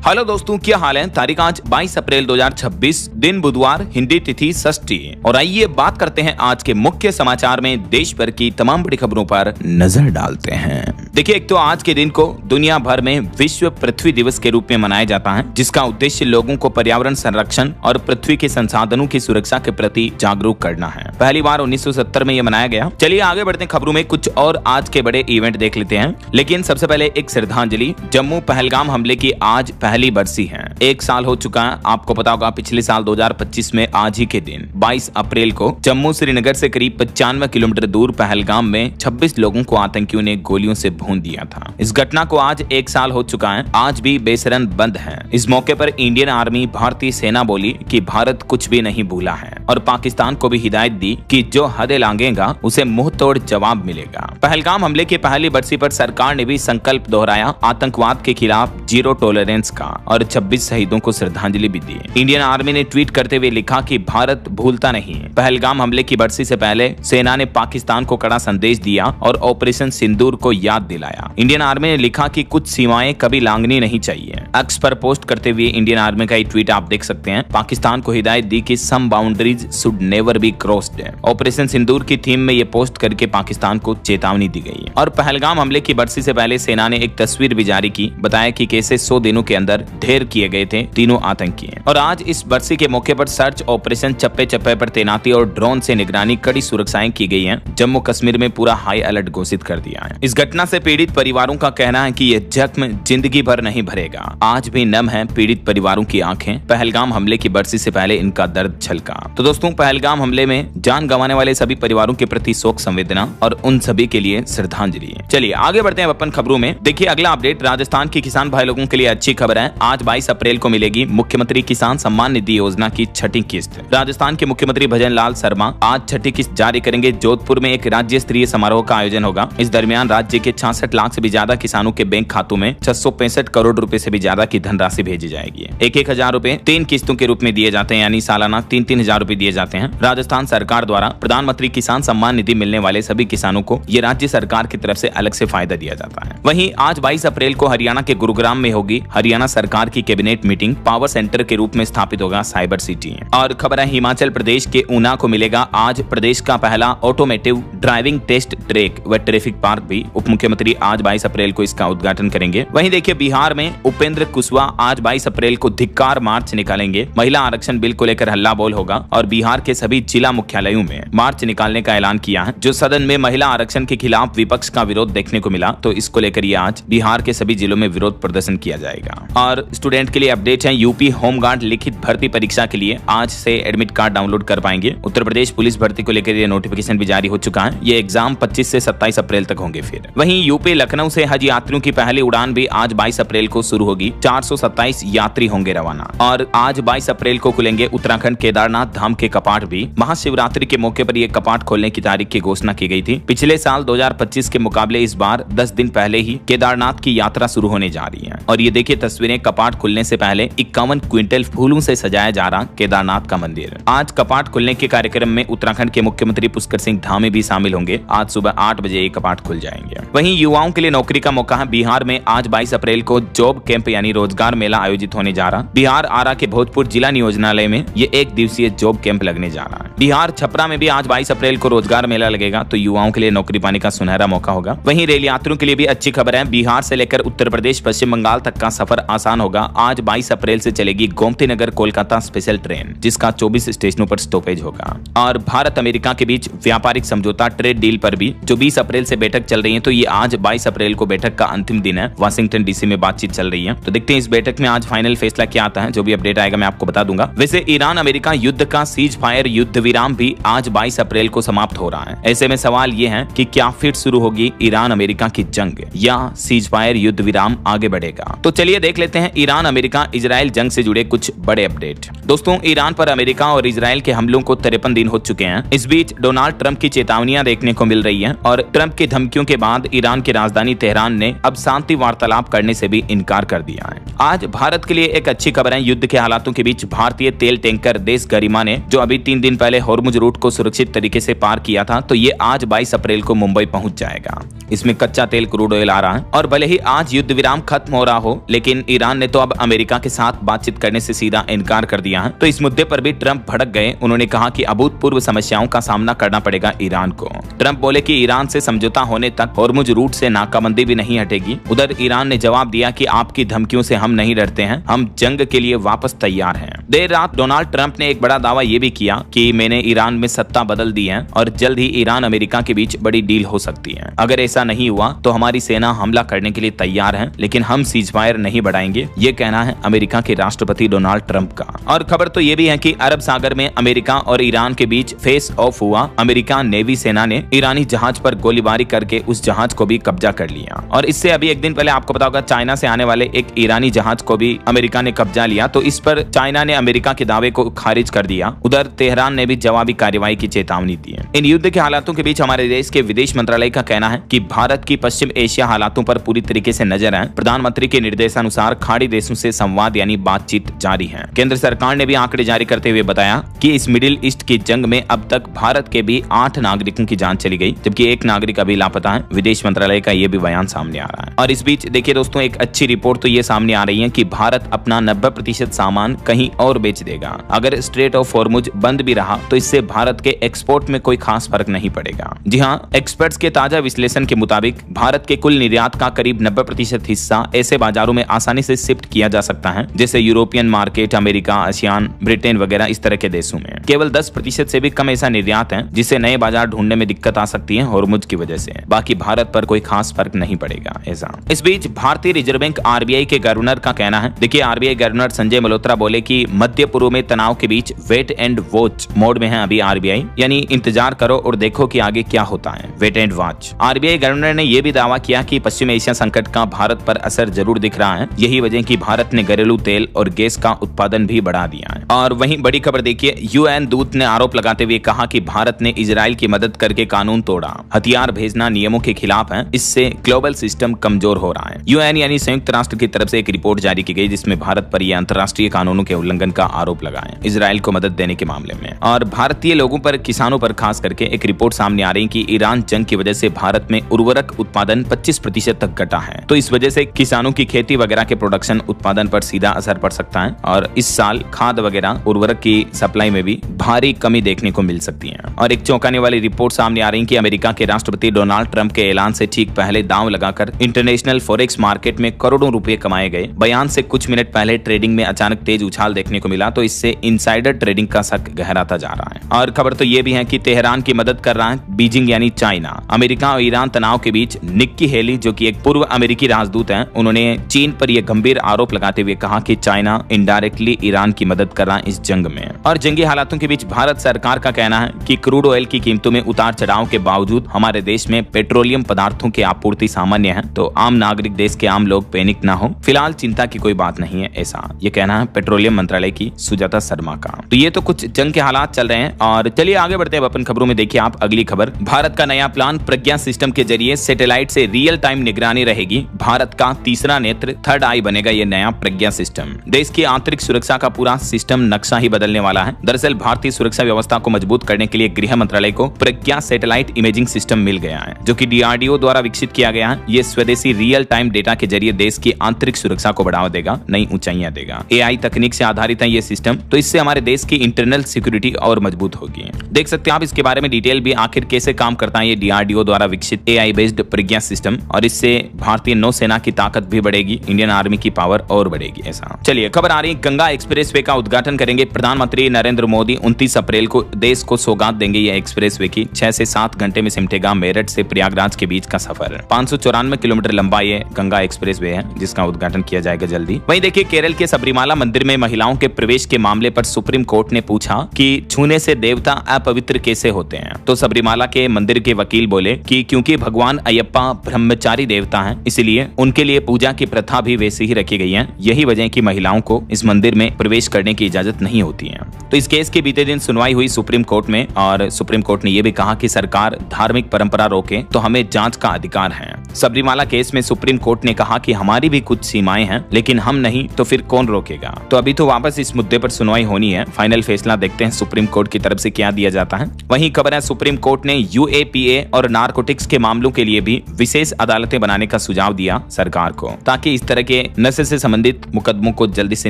Hello दोस्तों, क्या हाल है। तारीख आज 22 अप्रैल 2026, दिन बुधवार, हिंदी तिथि षष्ठी। और आइए बात करते हैं आज के मुख्य समाचार में देश भर की तमाम बड़ी खबरों पर नजर डालते हैं। देखिए, एक तो आज के दिन को दुनिया भर में विश्व पृथ्वी दिवस के रूप में मनाया जाता है, जिसका उद्देश्य लोगों को पर्यावरण संरक्षण और पृथ्वी के संसाधनों की सुरक्षा के प्रति जागरूक करना है। पहली बार 1970 में यह मनाया गया। चलिए आगे बढ़ते हैं, खबरों में कुछ और आज के बड़े इवेंट देख लेते हैं। लेकिन सबसे पहले एक श्रद्धांजलि। जम्मू पहलगाम हमले की आज पहली बरसी है। 1 साल हो चुका है। आपको पता होगा पिछले साल 2025 में आज ही के दिन 22 अप्रैल को जम्मू श्रीनगर से करीब 95 किलोमीटर दूर पहलगाम में 26 लोगों को आतंकियों ने गोलियों से भून दिया था। इस घटना को आज 1 साल हो चुका है। आज भी बेसरन बंद है। इस मौके पर इंडियन आर्मी, भारतीय सेना बोली कि भारत कुछ भी नहीं भूला है और पाकिस्तान को भी हिदायत दी कि जो हदें लांघेगा उसे मुंह तोड़ जवाब मिलेगा। पहलगाम हमले की पहली बरसी पर सरकार ने भी संकल्प दोहराया, आतंकवाद के खिलाफ जीरो टॉलरेंस का, और 26 शहीदों को श्रद्धांजलि भी दी। इंडियन आर्मी ने ट्वीट करते हुए लिखा कि भारत भूलता नहीं। पहलगाम हमले की बरसी से पहले सेना ने पाकिस्तान को कड़ा संदेश दिया और ऑपरेशन सिंदूर को याद दिलाया। इंडियन आर्मी ने लिखा कि कुछ सीमाएं कभी लांघनी नहीं चाहिए। एक्स पर पोस्ट करते हुए इंडियन आर्मी का एक ट्वीट आप देख सकते हैं। पाकिस्तान को हिदायत दी कि some boundaries should never be crossed. Operation Sindoor की थीम में ये पोस्ट करके पाकिस्तान को चेतावनी दी गई। और पहलगाम हमले की बरसी से पहले सेना ने एक तस्वीर भी जारी की। बताया कि कैसे 100 दिनों के अंदर ढेर किए गए थे तीनों आतंकी। और आज इस बरसी के मौके पर सर्च ऑपरेशन, चप्पे चप्पे पर तैनाती और ड्रोन से निगरानी, कड़ी सुरक्षाएं की गई हैं। जम्मू कश्मीर में पूरा हाई अलर्ट घोषित कर दिया है। इस घटना से पीड़ित परिवारों का कहना है कि यह जख्म जिंदगी भर नहीं भरेगा। आज भी नम है पीड़ित परिवारों की आंखें। पहलगाम हमले की बरसी से पहले इनका दर्द छलका। तो दोस्तों, पहलगाम हमले में जान गंवाने वाले सभी परिवारों के प्रति शोक संवेदना और उन सभी के लिए श्रद्धांजलि। चलिए आगे बढ़ते हैं अपन खबरों में। देखिए, अगला अपडेट राजस्थान के किसान भाई लोगों के लिए अच्छी खबर है। आज 22 अप्रैल को मिलेगी मुख्यमंत्री किसान सम्मान निधि योजना की छठी किस्त। राजस्थान के मुख्यमंत्री भजन लाल शर्मा आज छठी किस्त जारी करेंगे। जोधपुर में एक राज्य स्तरीय समारोह का आयोजन होगा। इस दरमियान राज्य के 66 लाख से भी ज्यादा किसानों के बैंक खातों में 665 करोड़ रुपए से भी ज्यादा की धनराशि भेजी जाएगी। 1-1 हजार रुपए 3 किस्तों के रूप में दिए जाते हैं, यानी सालाना 3-3 हजार रुपए दिए जाते हैं। राजस्थान सरकार द्वारा प्रधानमंत्री किसान सम्मान निधि मिलने वाले सभी किसानों को ये राज्य सरकार की तरफ से अलग से फायदा दिया जाता है। वहीं आज 22 अप्रैल को हरियाणा के गुरुग्राम में होगी हरियाणा सरकार की कैबिनेट मीटिंग। पावर सेंटर के रूप में स्थापित होगा साइबर सिटी। और खबर है हिमाचल प्रदेश के ऊना को मिलेगा आज प्रदेश का पहला ऑटोमेटिव ड्राइविंग टेस्ट ट्रैक व ट्रैफिक पार्क भी। उप मुख्यमंत्री आज 22 अप्रैल को इसका उद्घाटन करेंगे। वहीं देखिए, बिहार में उपेंद्र कुशवाहा आज 22 अप्रैल को धिक्कार मार्च निकालेंगे। महिला आरक्षण बिल को लेकर हल्ला बोल होगा और बिहार के सभी जिला मुख्यालयों में मार्च निकालने का ऐलान किया है। जो सदन में महिला आरक्षण के खिलाफ विपक्ष का विरोध देखने को मिला, तो इसको लेकर ये आज बिहार के सभी जिलों में विरोध प्रदर्शन किया जाएगा। और स्टूडेंट के लिए अपडेट है, यूपी होमगार्ड लिखित भर्ती परीक्षा के लिए आज से एडमिट कार्ड डाउनलोड कर पाएंगे। उत्तर प्रदेश पुलिस भर्ती को लेकर ये नोटिफिकेशन भी जारी हो चुका है। ये एग्जाम 25 से 27 अप्रैल तक होंगे। फिर वहीं यूपी लखनऊ से हज यात्रियों की पहली उड़ान भी आज 22 अप्रैल को शुरू होगी। 427 यात्री होंगे रवाना। और आज 22 अप्रैल को खुलेंगे उत्तराखंड केदारनाथ धाम के कपाट भी। महाशिवरात्रि के मौके पर ये कपाट खोलने की तारीख की घोषणा की गई थी। पिछले साल 2025 के मुकाबले इस बार 10 दिन पहले ही केदारनाथ की यात्रा शुरू होने जा रही है। और ये देखिए तस्वीरें, कपाट खुलने से पहले 51 क्विंटल फूलों से सजाया जा रहा केदारनाथ का मंदिर। आज कपाट खुलने के कार्यक्रम में उत्तराखंड के मुख्यमंत्री पुष्कर सिंह धामी भी शामिल होंगे। आज सुबह 8 बजे ये कपाट खुल जाएंगे। वहीं युवाओं के लिए नौकरी का मौका है। बिहार में आज 22 अप्रैल को जॉब कैंप यानी रोजगार मेला आयोजित होने जा रहा। बिहार आरा के भोजपुर जिला नियोजनालय में ये 1 दिवसीय जॉब कैंप लगने जा रहा है। बिहार छपरा में भी आज 22 अप्रैल को रोजगार मेला लगेगा, तो युवाओं के लिए नौकरी पाने का सुनहरा मौका होगा। वहीं रेल यात्रियों के लिए भी अच्छी खबर है। बिहार से लेकर उत्तर प्रदेश, पश्चिम बंगाल तक का सफर आसान होगा। आज 22 अप्रैल से चलेगी गोमती नगर कोलकाता स्पेशल ट्रेन, जिसका 24 स्टेशनों पर स्टॉपेज होगा। और भारत अमेरिका के बीच व्यापारिक समझौता ट्रेड डील पर भी जो 20 अप्रैल से बैठक चल रही है, तो ये आज 22 अप्रैल को बैठक का अंतिम दिन है। वाशिंगटन डीसी में बातचीत चल रही है, तो देखते हैं इस बैठक में आज फाइनल फैसला क्या आता है। जो भी अपडेट आएगा मैं आपको बता दूंगा। वैसे ईरान अमेरिका युद्ध का सीज फायर युद्ध विराम भी आज 22 अप्रैल को समाप्त हो रहा है। ऐसे में सवाल ये है कि क्या फिर शुरू होगी ईरान अमेरिका की जंग या सीज फायर युद्ध विराम आगे बढ़ेगा। तो चलिए देख लेते हैं ईरान अमेरिका इजराइल जंग से जुड़े कुछ बड़े अपडेट। दोस्तों, ईरान पर अमेरिका और इजराइल के हमलों को 53 दिन हो चुके हैं। इस बीच डोनाल्ड ट्रंप की चेतावनियां देखने को मिल रही हैं और ट्रंप की धमकियों के बाद ईरान की राजधानी तेहरान ने अब शांति वार्तालाप करने से भी इनकार कर दिया है। आज भारत के लिए एक अच्छी खबर है। युद्ध के हालातों के बीच भारतीय तेल टैंकर देश गरिमा ने जो अभी 3 दिन पहले होर्मुज रूट को सुरक्षित तरीके से पार किया था, तो ये आज 22 अप्रैल को मुंबई पहुंच जाएगा। इसमें कच्चा तेल क्रूड ऑयल आ रहा है और भले ही आज युद्ध विराम खत्म हो रहा हो, लेकिन ईरान ने तो अब अमेरिका के साथ बातचीत करने से सीधा इनकार कर दिया है। तो इस मुद्दे पर भी ट्रंप भड़क गए। उन्होंने कहा कि अभूतपूर्व समस्याओं का सामना करना पड़ेगा ईरान को। ट्रंप बोले कि ईरान से समझौता होने तक होर्मुज रूट से नाकाबंदी भी नहीं हटेगी। उधर ईरान ने जवाब दिया कि आपकी धमकियों से हम नहीं डरते हैं, हम जंग के लिए वापस तैयार हैं। देर रात डोनाल्ड ट्रंप ने एक बड़ा दावा ये भी किया कि मैंने ईरान में सत्ता बदल दी है और जल्द ही ईरान अमेरिका के बीच बड़ी डील हो सकती है। अगर ऐसा नहीं हुआ तो हमारी सेना हमला करने के लिए तैयार है, लेकिन हम सीजफायर नहीं बढ़ाएंगे। ये कहना है अमेरिका के राष्ट्रपति डोनाल्ड ट्रंप का। और खबर तो ये भी है कि अरब सागर में अमेरिका और ईरान के बीच फेस ऑफ हुआ। अमेरिका नेवी सेना ने ईरानी जहाज पर गोलीबारी करके उस जहाज को भी कब्जा कर लिया। और इससे अभी एक दिन पहले आपको पता होगा चाइना से आने वाले एक ईरानी जहाज को भी अमेरिका ने कब्जा लिया। तो इस पर चाइना ने अमेरिका के दावे को खारिज कर दिया। उधर तेहरान ने भी जवाबी कार्रवाई की चेतावनी दी है। इन युद्ध के हालातों के बीच हमारे देश के विदेश मंत्रालय का कहना है कि भारत की पश्चिम एशिया हालातों पर पूरी तरीके से नजर है। प्रधानमंत्री के निर्देशानुसार खाड़ी देशों से संवाद यानी बातचीत जारी है। केंद्र सरकार ने भी आंकड़े जारी करते हुए बताया कि इस मिडिल ईस्ट की जंग में अब तक भारत के भी 8 नागरिकों की जान चली गई, जबकि एक नागरिक अभी लापता है। विदेश मंत्रालय का यह भी बयान सामने आ रहा है। और इस बीच देखिए दोस्तों, एक अच्छी रिपोर्ट तो ये सामने आ रही है कि भारत अपना 90% सामान कहीं और बेच देगा। अगर स्ट्रेट ऑफ हॉर्मुज बंद भी रहा तो इससे भारत के एक्सपोर्ट में कोई खास फर्क नहीं पड़ेगा। जी हाँ, एक्सपर्ट्स के ताजा विश्लेषण के मुताबिक भारत के कुल निर्यात का करीब 90% हिस्सा ऐसे बाजारों में आसानी से शिफ्ट किया जा सकता है जैसे European market, America, ASEAN, Britain वगैरह इस तरह के देशों में। केवल 10% से भी कम ऐसा निर्यात है जिससे नए बाजार ढूंढने में दिक्कत आ सकती है हॉर्मुज की वजह से। बाकी भारत पर कोई खास फर्क नहीं पड़ेगा ऐसा। इस बीच भारतीय रिजर्व बैंक आरबीआई के गवर्नर का कहना है, देखिए आरबीआई गवर्नर संजय मल्होत्रा बोले कि मध्य पूर्व में तनाव के बीच वेट एंड वॉच मोड में है अभी आरबीआई, यानी इंतजार करो और देखो कि आगे क्या होता है। Wait and watch. RBI governor ने यह भी दावा किया कि पश्चिम एशिया संकट का भारत पर असर जरूर दिख रहा है। यही वजह कि भारत ने घरेलू तेल और गैस का उत्पादन भी बढ़ा दिया है। और वहीं बड़ी खबर देखिए, यूएन दूत ने आरोप लगाते हुए कहा कि भारत ने इजराइल की मदद करके कानून तोड़ा, हथियार भेजना नियमों के खिलाफ है, इससे ग्लोबल सिस्टम कमजोर हो रहा है। यूएन यानी संयुक्त राष्ट्र की तरफ से एक रिपोर्ट जारी की गई जिसमें भारत पर यह अंतर्राष्ट्रीय कानूनों के उल्लंघन का आरोप लगा है इजराइल को मदद देने के मामले में। और भारतीय लोगों पर, किसानों पर खास करके एक रिपोर्ट सामने आ रही है कि ईरान जंग की वजह से भारत में उर्वरक उत्पादन 25% तक घटा है। तो इस वजह से किसानों की खेती वगैरह के प्रोडक्शन उत्पादन पर सीधा असर पड़ सकता है और इस साल खाद वगैरह उर्वरक की सप्लाई में भी भारी कमी देखने को मिल सकती है। और एक चौंकाने वाली रिपोर्ट सामने आ रही है कि अमेरिका के राष्ट्रपति डोनाल्ड ट्रंप के ऐलान से ठीक पहले दांव लगाकर इंटरनेशनल फॉरेक्स मार्केट में करोड़ों रुपए कमाए गए। बयान से कुछ मिनट पहले ट्रेडिंग में अचानक तेज उछाल देखने को मिला, तो इससे इनसाइडर ट्रेडिंग का शक गहराता जा रहा है। और खबर तो ये भी है कि तेहरान की मदद कर रहा है बीजिंग यानी चाइना। अमेरिका और ईरान तनाव के बीच निक्की हेली जो कि एक पूर्व अमेरिकी राजदूत हैं, उन्होंने चीन पर यह गंभीर आरोप लगाते हुए कहा कि चाइना इनडायरेक्टली ईरान की मदद कर रहा है इस जंग में। और जंगी हालातों के बीच भारत सरकार का कहना है कि क्रूड ऑयल की कीमतों में उतार चढ़ाव के बावजूद हमारे देश में पेट्रोलियम पदार्थों की आपूर्ति सामान्य है, तो आम नागरिक, देश के आम लोग पैनिक ना हो, फिलहाल चिंता की कोई बात नहीं है, ऐसा ये कहना है पेट्रोलियम मंत्रालय की सुजाता शर्मा का। तो ये तो कुछ जंग के हालात चल रहे हैं। और चलिए आगे बढ़ते हैं अपन खबरों में। देखिए आप अगली खबर, भारत का नया प्लान, प्रज्ञा सिस्टम के जरिए सैटेलाइट से रियल टाइम निगरानी रहेगी। भारत का तीसरा नेत्र, थर्ड आई बनेगा ये नया प्रज्ञा सिस्टम। देश की आंतरिक सुरक्षा का पूरा सिस्टम नक्शा ही बदलने वाला है। दरअसल भारतीय सुरक्षा व्यवस्था को मजबूत करने के लिए गृह मंत्रालय को प्रज्ञा सैटेलाइट इमेजिंग सिस्टम मिल गया है, जो कि डीआरडीओ द्वारा विकसित किया गया है। ये स्वदेशी रियल टाइम डेटा के जरिए देश की आंतरिक सुरक्षा को बढ़ावा देगा, नई ऊंचाइयां देगा। एआई तकनीक से आधारित है ये सिस्टम, तो इससे हमारे देश की इंटरनल सिक्योरिटी और मजबूत होगी। देख सकते हैं आप इसके बारे में डिटेल भी, आखिर कैसे काम करता है ये डीआरडीओ द्वारा विकसित एआई बेस्ड प्रज्ञा सिस्टम। और इससे भारतीय नौसेना की ताकत भी बढ़ेगी, इंडियन आर्मी की पावर और बढ़ेगी ऐसा। चलिए खबर आ रही है, गंगा एक्सप्रेसवे का उद्घाटन करेंगे प्रधानमंत्री नरेंद्र मोदी। 29 अप्रैल को देश को सौगात देंगे ये एक्सप्रेसवे की। 6 से 7 घंटे में सिमटेगा मेरठ से प्रयागराज के बीच का सफर। 594 किलोमीटर लंबा ये गंगा एक्सप्रेसवे है जिसका उद्घाटन किया जाएगा जल्दी। वहीं देखिए केरल के सबरीमाला मंदिर में महिलाओं के प्रवेश के मामले पर सुप्रीम कोर्ट ने पूछा कि छूने से देवता अपवित्र कैसे होते हैं। तो सबरीमाला के मंदिर के वकील बोले कि क्योंकि भगवान अयप्पा ब्रह्मचारी देवता हैं, इसलिए उनके लिए पूजा की प्रथा भी वैसी ही रखी गई है। यही वजह है कि महिलाओं को इस मंदिर में प्रवेश करने की इजाजत नहीं होती है। तो इस केस के बीते दिन सुनवाई हुई सुप्रीम कोर्ट में और सुप्रीम कोर्ट ने यह भी कहा कि सरकार धार्मिक परंपरा रोके तो हमें जांच का अधिकार है। सबरीमाला केस में सुप्रीम कोर्ट ने कहा कि हमारी भी कुछ सीमाएं हैं, लेकिन हम नहीं तो फिर कौन रोकेगा। तो अभी तो वापस इस मुद्दे पर सुनवाई होनी है, फाइनल फैसला देखते हैं सुप्रीम कोर्ट की तरफ से क्या दिया जाता है। वहीं खबर है सुप्रीम कोर्ट ने यूएपीए और नारकोटिक्स के मामलों के लिए भी विशेष अदालतें बनाने का सुझाव दिया सरकार को, ताकि इस तरह के नशे से संबंधित मुकदमों को जल्दी से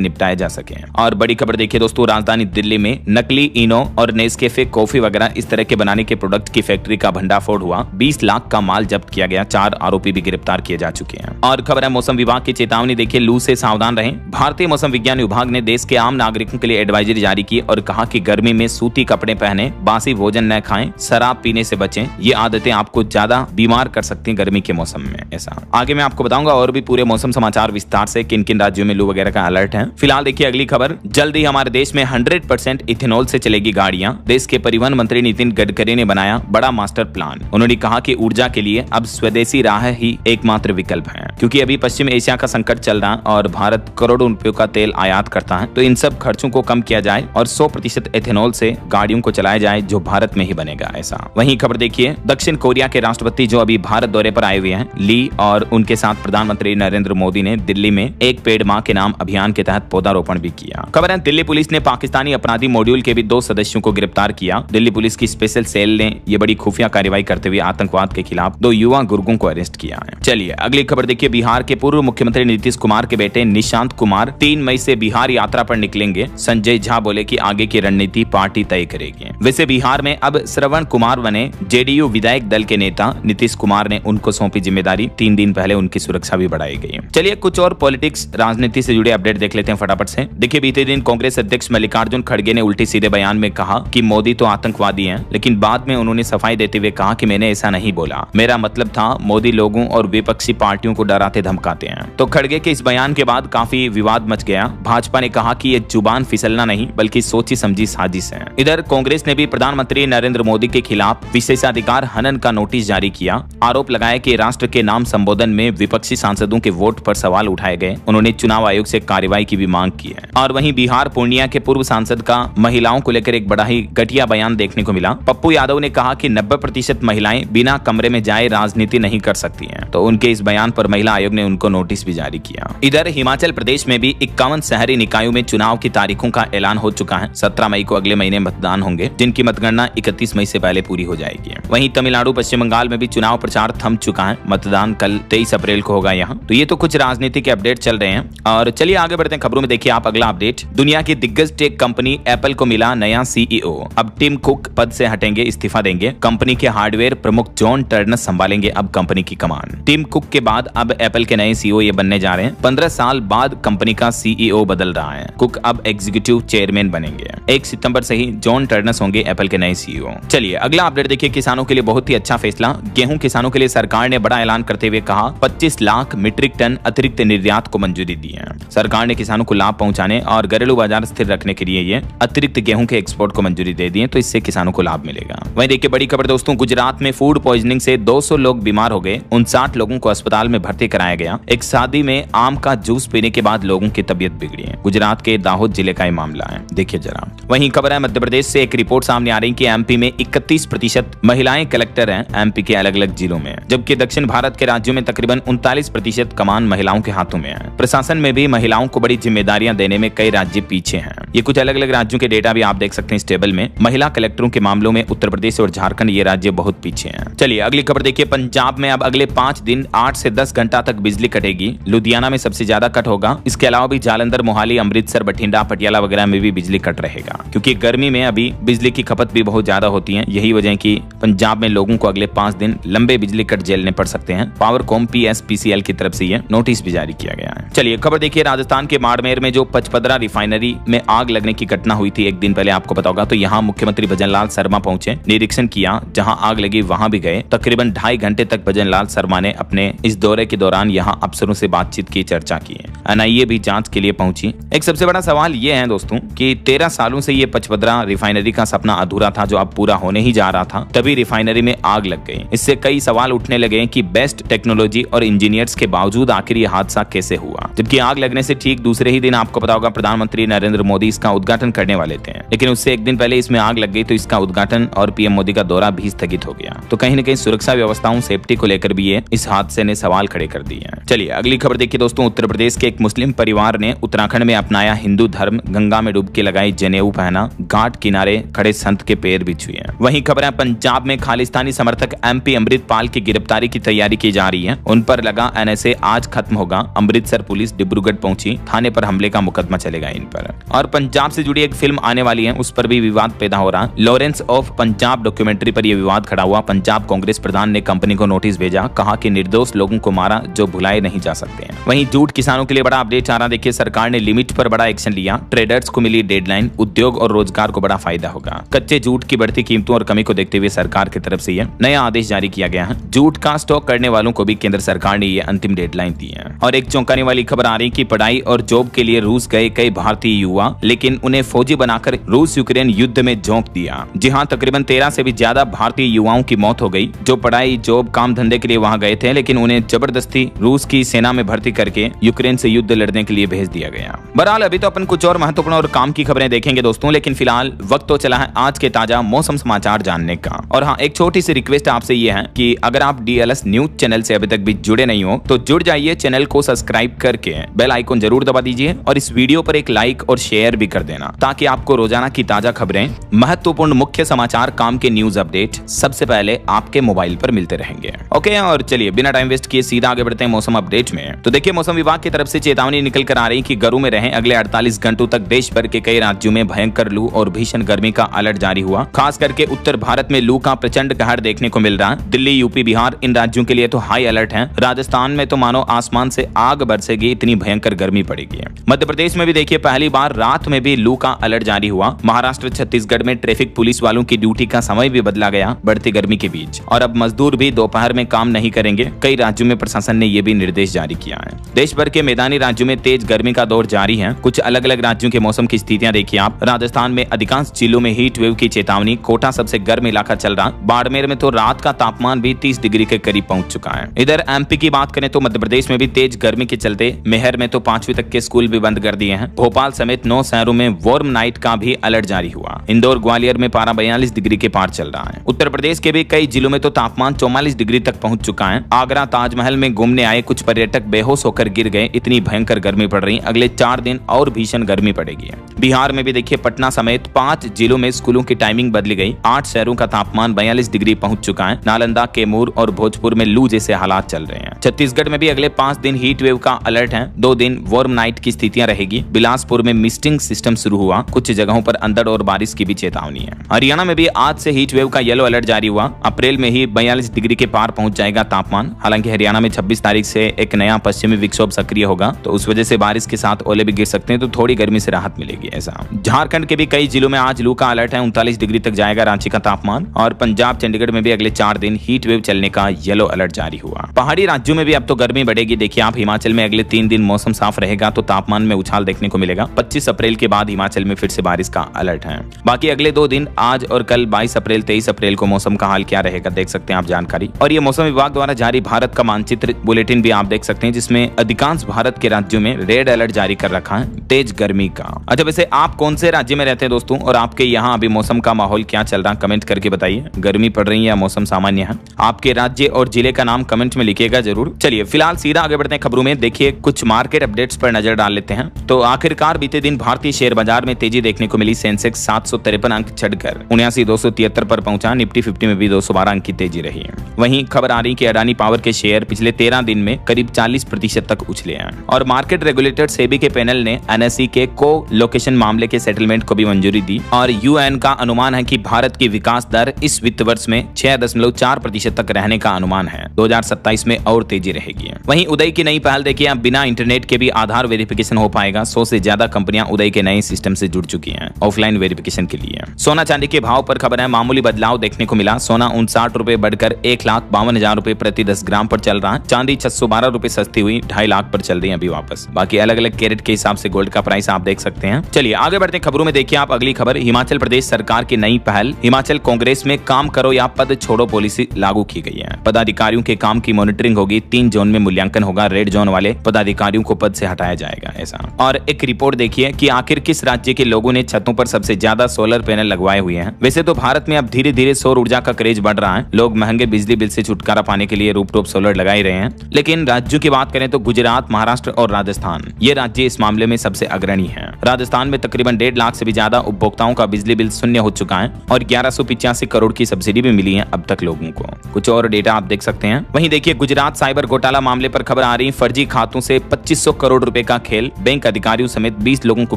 निपटाया जा सके। और बड़ी खबर देखिए दोस्तों, राजधानी दिल्ली में नकली इनो और नेस्कैफे कॉफी वगैरह इस तरह के बनाने के प्रोडक्ट की फैक्ट्री का भंडाफोड़ हुआ। 20 लाख का माल जब्त किया गया। 4 आरोपी भी गिरफ्तार किए जा चुके हैं। और खबर है मौसम विभाग की चेतावनी देखिए, लू से सावधान रहें। भारतीय मौसम विज्ञान विभाग ने देश के आम नागरिकों के लिए एडवाइजरी जारी की और कहा कि गर्मी में सूती कपड़े पहने, बासी भोजन न खाएं, शराब पीने से बचें। ये आदतें आपको ज्यादा बीमार कर सकती हैं गर्मी के मौसम में। ऐसा आगे मैं आपको बताऊंगा और भी पूरे मौसम समाचार विस्तार से, किन किन राज्यों में लू वगैरह का अलर्ट है। फिलहाल देखिए अगली खबर, जल्द ही हमारे देश में 100% इथेनॉल से चलेगी गाड़ियां। देश के परिवहन मंत्री नितिन गडकरी ने बनाया बड़ा मास्टर प्लान। उन्होंने कहा कि ऊर्जा के लिए अब स्वदेशी राह ही एकमात्र विकल्प है, क्योंकि अभी पश्चिम एशिया का संकट चल रहा और भारत करोड़ों रुपयों का तेल आयात करता है। तो इन सब खर्चों को कम किया जाए और 100% इथेनॉल से गाड़ियों को चलाया जाए, जो भारत में ही बनेगा। ऐसा वहीं खबर देखिए, दक्षिण कोरिया के राष्ट्रपति जो अभी भारत दौरे पर आए हुए हैं, ली, और उनके साथ प्रधानमंत्री नरेंद्र मोदी ने दिल्ली में एक पेड़ मां के नाम अभियान के तहत पौधारोपण भी किया। खबर है दिल्ली पुलिस ने पाकिस्तानी अपराधी मॉड्यूल के भी 2 सदस्यों को गिरफ्तार किया। दिल्ली पुलिस की स्पेशल सेल ने ये बड़ी खुफिया कार्रवाई करते हुए आतंकवाद के खिलाफ 2 युवा गुर्गों को अरेस्ट किया है। चलिए अगली खबर देखिए, बिहार के पूर्व मुख्यमंत्री नीतीश कुमार के बेटे निशांत कुमार 3 मई से बिहार यात्रा पर निकलेंगे। संजय झा बोले कि आगे की रणनीति पार्टी तय करेगी। वैसे बिहार में अब श्रवण कुमार बने जेडीयू विधायक दल के नेता। नीतीश कुमार ने उनको सौंपी जिम्मेदारी। 3 दिन पहले उनकी सुरक्षा भी बढ़ाई गई। चलिए कुछ और पॉलिटिक्स राजनीति से जुड़े अपडेट देख लेते हैं फटाफट से। देखिए बीते दिन कांग्रेस अध्यक्ष मल्लिकार्जुन खड़गे ने उल्टे सीधे बयान में कहा कि मोदी तो आतंकवादी हैं, लेकिन बाद में उन्होंने सफाई देते हुए कहा कि मैंने ऐसा नहीं बोला, मेरा मतलब था मोदी लोगों और विपक्षी पार्टियों को डराते धमकाते हैं। तो खड़गे के इस बयान के बाद काफी विवाद मच गया। भाजपा ने कहा कि ये जुबान फिसलना नहीं बल्कि सोची समझी साजिश है। इधर कांग्रेस ने भी प्रधानमंत्री नरेंद्र मोदी के खिलाफ विशेषाधिकार हनन का नोटिस जारी किया। आरोप लगाया कि राष्ट्र के नाम संबोधन में विपक्षी सांसदों के वोट पर सवाल उठाए गए। उन्होंने चुनाव आयोग से कार्रवाई की भी मांग की है। और वहीं बिहार पूर्णिया के पूर्व सांसद का महिलाओं को लेकर एक बड़ा ही घटिया बयान देखने को मिला। पप्पू यादव ने कहा कि 90% महिलाएं बिना कमरे में जाए राजनीति नहीं कर सकती हैं। तो उनके इस बयान पर महिला आयोग ने उनको नोटिस भी जारी किया। इधर हिमाचल प्रदेश में भी 51 शहरी निकायों में चुनाव की तारीखों का ऐलान हो चुका है। 17 मई को अगले महीने मतदान होंगे, जिनकी मतगणना 31 मई से पहले पूरी हो जाएगी। वहीं तमिलनाडु पश्चिम बंगाल में भी चुनाव प्रचार थम चुका है। मतदान कल 23 अप्रैल को होगा यहाँ। तो ये तो कुछ राजनीति के अपडेट चल रहे हैं। और चलिए आगे बढ़ते हैं खबरों में। देखिए आप अगला अपडेट, दुनिया की दिग्गज टेक कंपनी एप्पल को मिला नया सीईओ। अब टिम कुक पद से हटेंगे, इस्तीफा देंगे। कंपनी के हार्डवेयर प्रमुख जॉन टर्नस संभालेंगे अब कंपनी की कमान। टिम कुक के बाद अब एप्पल के नए सीईओ ये बनने जा रहे हैं। 15 साल बाद कंपनी का सीईओ बदल रहा है। कुक अब एग्जीक्यूटिव चेयरमैन बनेंगे। 1 सितंबर से ही जॉन टर्नस होंगे एप्पल के नए सीईओ। चलिए अगला अपडेट देखिए, किसानों के लिए बहुत ही अच्छा फैसला। गेहूं किसानों के लिए सरकार ने बड़ा ऐलान करते हुए कहा 25 लाख मीट्रिक टन अतिरिक्त निर्यात को मंजूरी दी है। सरकार ने किसानों को लाभ पहुंचाने और घरेलू बाजार स्थिर रखने के लिए ये अतिरिक्त गेहूं के एक्सपोर्ट को मंजूरी दे दी है। तो इससे किसानों को लाभ मिलेगा। वहीं देखिए बड़ी खबर दोस्तों, गुजरात में फूड पॉइजनिंग से 200 लोग बीमार हो गए। 59 लोगों को अस्पताल में भर्ती कराया गया। एक शादी में आम का जूस पीने के बाद लोगों की तबीयत बिगड़ी है। गुजरात के दाहोद जिले का ये मामला है, देखिए जरा। वहीं खबर है मध्य प्रदेश से एक रिपोर्ट सामने आ रही कि एमपी में 31% महिलाएं कलेक्टर हैं एमपी के अलग अलग जिलों में, जबकि दक्षिण भारत के राज्यों में तकरीबन 39% कमान महिलाओं के हाथों में है। प्रशासन में भी महिलाओं को बड़ी जिम्मेदारियां देने में कई राज्य पीछे हैं। ये कुछ अलग अलग राज्यों के डेटा भी आप देख सकते हैं इस टेबल में। महिला कलेक्टरों के मामलों में उत्तर प्रदेश और झारखंड ये राज्य बहुत पीछे हैं। चलिए अगली खबर देखिए, पंजाब में अब अगले 5 दिन 8 से 10 घंटा तक बिजली कटेगी। लुधियाना में सबसे ज्यादा कट होगा। इसके अलावा भी जालंधर, मोहाली, अमृतसर, बठिंडा, पटियाला वगैरह में भी बिजली कट रहेगा, क्योंकि गर्मी में अभी बिजली की खपत भी बहुत ज्यादा होती है। यही वजह है कि पंजाब में लोगों को अगले 5 दिन लंबे बिजली कट झेलने पड़ सकते हैं। पावरकॉम PSPCL की तरफ से ये नोटिस भी जारी किया गया है। चलिए खबर देखिए, राजस्थान के बाड़मेर में जो पचपदरा रिफाइनरी में आग लगने की घटना हुई थी एक दिन पहले, आपको पता होगा। तो यहाँ मुख्यमंत्री भजनलाल शर्मा पहुंचे, निरीक्षण किया। जहां आग लगी वहां भी गए। तकरीबन 2.5 घंटे तक भजनलाल शर्मा ने अपने इस दौरे के दौरान यहाँ अफसरों से बातचीत की, चर्चा की। NIA भी जांच के लिए पहुंची। एक सबसे बड़ा सवाल ये है दोस्तों कि 13 सालों से ये पचपदरा रिफाइनरी का सपना अधूरा था, जो अब पूरा होने ही जा रहा था। तभी रिफाइनरी में आग लग गई। इससे कई सवाल उठने लगे कि बेस्ट टेक्नोलॉजी और इंजीनियर्स के बावजूद आखिर ये हादसा कैसे हुआ। जबकि आग लगने से ठीक दूसरे ही दिन आपको पता होगा प्रधानमंत्री नरेंद्र मोदी इसका उद्घाटन करने वाले थे, लेकिन उससे एक दिन पहले इसमें आग लग गई। तो इसका उद्घाटन और PM मोदी का दौरा भी स्थगित हो गया। तो कहीं न कहीं सुरक्षा व्यवस्थाओं, सेफ्टी को लेकर भी ये इस हादसे ने सवाल खड़े कर दिए हैं। चलिए अगली खबर देखिए दोस्तों, उत्तर प्रदेश के एक मुस्लिम परिवार ने उत्तराखंड में अपनाया हिंदू धर्म, गंगा में डुबकी लगाई, जनेऊ पहना, घाट किनारे खड़े संत के पैर भी छुए। वहीं खबर है पंजाब में खालिस्तानी समर्थक MP अमृतपाल की गिरफ्तारी की तैयारी की जा रही है। उन पर लगा NSA आज खत्म होगा। अमृतसर पुलिस डिब्रूगढ़ पहुंची, थाने पर हमले का मुकदमा चलेगा इन पर। और पंजाब से जुड़ी एक फिल्म आने वाली है, उस पर भी विवाद पैदा हो रहा। लॉरेंस ऑफ पंजाब डॉक्यूमेंट्री पर यह विवाद खड़ा हुआ। पंजाब कांग्रेस प्रधान ने कंपनी को नोटिस भेजा, कहा कि निर्दोष लोगों को मारा जो भुलाए नहीं जा सकते हैं। वहीं जूट किसानों के लिए बड़ा अपडेट आ रहा। देखिए, सरकार ने लिमिट पर बड़ा एक्शन लिया, ट्रेडर्स को मिली डेडलाइन, उद्योग और रोजगार को बड़ा फायदा होगा। कच्चे जूट की बढ़ती कीमतों और कमी को देखते हुए सरकार की तरफ से यह नया आदेश जारी किया गया है। जूट का स्टॉक करने वालों को भी केंद्र सरकार ने यह अंतिम डेडलाइन दी है। और एक चौंकाने वाली खबर आ रही कि पढ़ाई और जॉब के लिए रूस गए कई भारतीय युवा, लेकिन उन्हें फौजी बनाकर रूस यूक्रेन युद्ध में झोंक दिया। जी हां, तकरीबन 13 से भी ज्यादा भारतीय युवाओं की मौत हो गई जो पढ़ाई जॉब काम धंधे के लिए वहां गए थे, लेकिन उन्हें जबरदस्ती रूस की सेना में भर्ती करके यूक्रेन से युद्ध लड़ने के लिए भेज दिया गया। बहरहाल अभी तो अपन कुछ और महत्वपूर्ण और काम की खबरें देखेंगे दोस्तों, लेकिन फिलहाल वक्त तो चला है आज के ताजा मौसम समाचार जानने का। और हाँ, एक छोटी सी रिक्वेस्ट आपसे ये है कि अगर आप DLS न्यूज चैनल से अभी तक भी जुड़े नहीं हो तो जुड़ जाइए, चैनल को सब्सक्राइब करके बेल आइकन जरूर दबा दीजिए और इस वीडियो पर एक लाइक और शेयर भी कर देना, ताकि आपको रोजाना की ताजा खबरें, महत्वपूर्ण मुख्य समाचार, काम के न्यूज अपडेट सबसे पहले आपके मोबाइल पर मिलते रहेंगे। ओके, और चलिए बिना टाइम वेस्ट किए सीधा आगे बढ़ते हैं मौसम अपडेट में। तो देखिए, मौसम विभाग की तरफ से चेतावनी निकल कर आ रही कि घरों में रहें। अगले 48 घंटों तक देश भर के कई राज्यों में भयंकर लू और भीषण गर्मी का अलर्ट जारी हुआ। खास करके उत्तर भारत में लू का प्रचंड कहर देखने को मिल रहा है। दिल्ली, यूपी, बिहार, इन राज्यों के लिए तो हाई अलर्ट है। राजस्थान में तो मानो आसमान से आग बरसेगी, इतनी भयंकर गर्मी पड़ेगी। मध्य प्रदेश में भी देखिए, पहली बार रात में भी लू का अलर्ट जारी हुआ। महाराष्ट्र, छत्तीसगढ़ में ट्रैफिक पुलिस वालों की ड्यूटी का समय भी बदला गया बढ़ती गर्मी के बीच, और अब मजदूर भी दोपहर में काम नहीं करेंगे। कई राज्यों में प्रशासन ने यह भी निर्देश जारी किया है। देश भर के मैदानी राज्यों में तेज गर्मी का दौर जारी है। कुछ अलग अलग राज्यों के मौसम की स्थितियां देखिए आप। राजस्थान में अधिकांश जिलों में हीट वेव की चेतावनी। कोटा सबसे गर्म इलाका चल रहा। बाड़मेर में तो रात का तापमान भी 30 डिग्री के करीब पहुंच चुका है। इधर MP की बात करें तो मध्य प्रदेश में भी तेज गर्मी के चलते मेहर में तो 5वीं तक के स्कूल भी बंद कर दिए हैं। भोपाल समेत 9 शहरों में वार्म नाइट का भी अलर्ट जारी हुआ। इंदौर, ग्वालियर में पारा 42 डिग्री के पार चल रहा है। उत्तर प्रदेश के भी कई जिलों में तो तापमान 44 डिग्री तक पहुंच चुका है। आगरा ताजमहल में घूमने आए कुछ पर्यटक बेहोश होकर गिर गए, इतनी भयंकर गर्मी पड़ रही। अगले 4 दिन और भीषण गर्मी पड़ेगी। बिहार में भी देखिए, पटना समेत 5 जिलों में स्कूलों की टाइमिंग बदली गई। 8 शहरों का तापमान 42 डिग्री पहुंच चुका है। नालंदा, कैमूर और भोजपुर में लू जैसे हालात चल रहे हैं। छत्तीसगढ़ में भी अगले 5 दिन हीट वेव का अलर्ट है। 2 दिन वार्म नाइट की स्थितियां रहेगी। बिलासपुर में मिस्टिंग सिस्टम शुरू हुआ। कुछ जगहों पर अंधड़ और बारिश की भी चेतावनी है। हरियाणा में भी आज से हीट वेव का येलो अलर्ट जारी हुआ। अप्रैल में ही 42 डिग्री के पार पहुंच जाएगा तापमान। हालांकि हरियाणा में 26 तारीख से एक नया पश्चिमी विक्षोभ सक्रिय होगा, तो उस वजह से बारिश के साथ ओले भी गिर सकते हैं, तो थोड़ी गर्मी से राहत मिलेगी। ऐसा झारखंड के भी कई जिलों में आज लू का अलर्ट है। 39 डिग्री तक जाएगा रांची का तापमान। और पंजाब, चंडीगढ़ में भी अगले 4 दिन हीट वेव चलने का येलो अलर्ट जारी हुआ। पहाड़ी राज्यों में भी अब तो गर्मी बढ़ेगी। देखिए आप, हिमाचल में अगले 3 दिन मौसम साफ रहेगा तो तापमान में उछाल देखने को मिलेगा। 25 अप्रैल के बाद हिमाचल में फिर से बारिश का अलर्ट है। बाकी अगले 2 दिन, आज और कल 22 अप्रैल 23 अप्रैल को मौसम का हाल क्या रहेगा देख सकते हैं आप जानकारी। और ये मौसम विभाग द्वारा जारी भारत का मानचित्र बुलेटिन भी आप देख सकते हैं, जिसमें अधिकांश भारत के राज्यों में रेड अलर्ट जारी कर रखा है तेज गर्मी का। अच्छा, वैसे आप कौन से राज्य में रहते हैं दोस्तों, और आपके यहाँ अभी मौसम का माहौल क्या चल रहा है, कमेंट करके बताइए। गर्मी पड़ रही है या मौसम सामान्य है? आपके राज्य और जिले का नाम कमेंट में लिखिएगा जरूर। चलिए फिलहाल सीधा आगे बढ़ते हैं खबरों में। देखिए, कुछ मार्केट अपडेट्स पर नजर डाल लेते हैं। तो आखिरकार बीते दिन भारतीय शेयर बाजार में तेजी देखने को मिली। सेंसेक्स 753 अंक चढ़कर 79,273 पर पहुंचा। निफ्टी 50 में भी 212 अंक की तेजी रही। वहीं खबर आ रही कि अडानी पावर के शेयर पिछले 13 दिन में करीब 40% तक उछले हैं। और मार्केट रेगुलेटर सेबी के पैनल ने NSE के को लोकेशन मामले के सेटलमेंट को भी मंजूरी दी। और UN का अनुमान है कि भारत की विकास दर इस वित्त वर्ष में 6.4% तक रहने का अनुमान है। 2027 में और तेजी रहेगी। वहीं उदय की नई पहल देखिए, अब बिना इंटरनेट के भी आधार वेरिफिकेशन हो पाएगा। 100 से ज्यादा कंपनियां उदय के नए सिस्टम से जुड़ चुकी हैं ऑफलाइन वेरिफिकेशन के लिए। सोना चांदी के भाव पर खबर है, मामूली बदलाव देखने को मिला। सोना 59 रुपए बढ़कर 1,52,000 रुपए प्रति 10 ग्राम पर चल रहा है। चांदी 612 रुपए सस्ती हुई 2.5 लाख पर चल रही है अभी वापस। बाकी अलग अलग कैरेट के हिसाब से गोल्ड का प्राइस आप देख सकते हैं। चलिए आगे बढ़ते खबरों में। देखिए आप, अगली खबर, हिमाचल प्रदेश सरकार की नई पहल। हिमाचल कांग्रेस में काम करो या पद छोड़ो पॉलिसी लागू की गई है। पदाधिकारियों के काम की मॉनिटरिंग होगी। 3 जोन में मूल्यांकन होगा। रेड जोन वाले पदाधिकारियों को पद से हटाया जाएगा ऐसा। और एक रिपोर्ट देखिए कि आखिर किस राज्य के लोगों ने छतों पर सबसे ज्यादा सोलर पैनल लगवाए हुए हैं। वैसे तो भारत में अब धीरे धीरे सौर ऊर्जा का क्रेज बढ़ रहा है। लोग महंगे बिजली बिल से छुटकारा पाने के लिए रूफटॉप सोलर लगा ही रहे हैं। लेकिन राज्यों की बात करें तो गुजरात, महाराष्ट्र और राजस्थान, ये राज्य इस मामले में सबसे अग्रणी हैं। राजस्थान में तकरीबन 1.5 लाख से भी ज्यादा उपभोक्ताओं का बिजली बिल शून्य हो चुका है और 1185 करोड़ की सब्सिडी भी मिली है अब तक लोगों को। कुछ और डेटा आप देख सकते हैं। वहीं देखिए, गुजरात साइबर घोटाला मामले पर खबर आ रही वहीं फर्जी खातों से 2500 करोड़ रुपए का खेल, बैंक अधिकारियों समेत 20 लोगों को